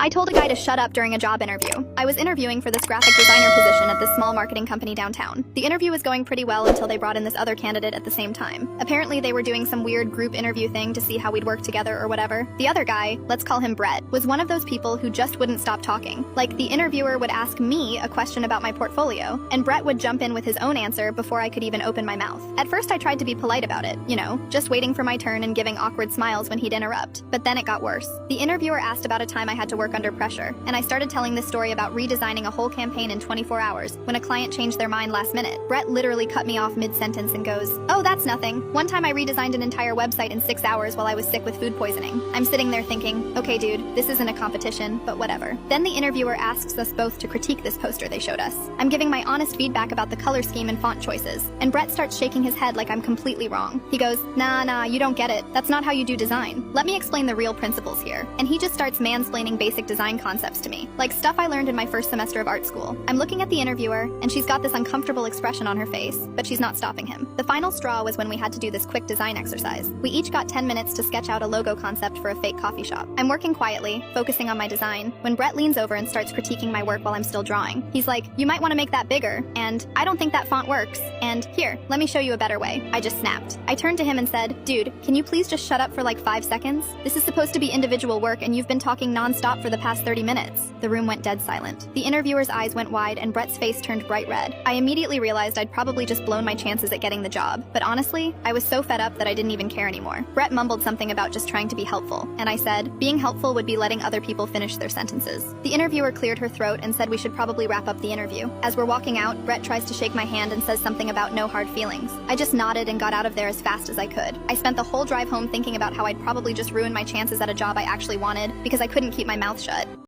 I told a guy to shut up during a job interview. I was interviewing for this graphic designer position at this small marketing company downtown. The interview was going pretty well until they brought in this other candidate at the same time. Apparently they were doing some weird group interview thing to see how we'd work together or whatever. The other guy, let's call him Brett, was one of those people who just wouldn't stop talking. Like, the interviewer would ask me a question about my portfolio, and Brett would jump in with his own answer before I could even open my mouth. At first I tried to be polite about it, just waiting for my turn and giving awkward smiles when he'd interrupt. But then it got worse. The interviewer asked about a time I had to work under pressure, and I started telling this story about redesigning a whole campaign in 24 hours when a client changed their mind last minute. Brett literally cut me off mid-sentence and goes, "Oh, that's nothing. One time I redesigned an entire website in 6 hours while I was sick with food poisoning." I'm sitting there thinking, okay dude, this isn't a competition, but whatever. Then the interviewer asks us both to critique this poster they showed us. I'm giving my honest feedback about the color scheme and font choices, and Brett starts shaking his head like I'm completely wrong. He goes, nah, you don't get it. That's not how you do design. Let me explain the real principles here. And he just starts mansplaining basic design concepts to me, like stuff I learned in my first semester of art school. I'm looking at the interviewer, and she's got this uncomfortable expression on her face, but she's not stopping him. The final straw was when we had to do this quick design exercise. We each got 10 minutes to sketch out a logo concept for a fake coffee shop. I'm working quietly, focusing on my design, when Brett leans over and starts critiquing my work while I'm still drawing. He's like, "You might want to make that bigger," and "I don't think that font works," and "Here, let me show you a better way." I just snapped. I turned to him and said, "Dude, can you please just shut up for like 5 seconds? This is supposed to be individual work and you've been talking non-stop for the past 30 minutes. The room went dead silent. The interviewer's eyes went wide and Brett's face turned bright red. I immediately realized I'd probably just blown my chances at getting the job, but honestly, I was so fed up that I didn't even care anymore. Brett mumbled something about just trying to be helpful, and I said, being helpful would be letting other people finish their sentences. The interviewer cleared her throat and said we should probably wrap up the interview. As we're walking out, Brett tries to shake my hand and says something about no hard feelings. I just nodded and got out of there as fast as I could. I spent the whole drive home thinking about how I'd probably just ruin my chances at a job I actually wanted because I couldn't keep my mouth shut.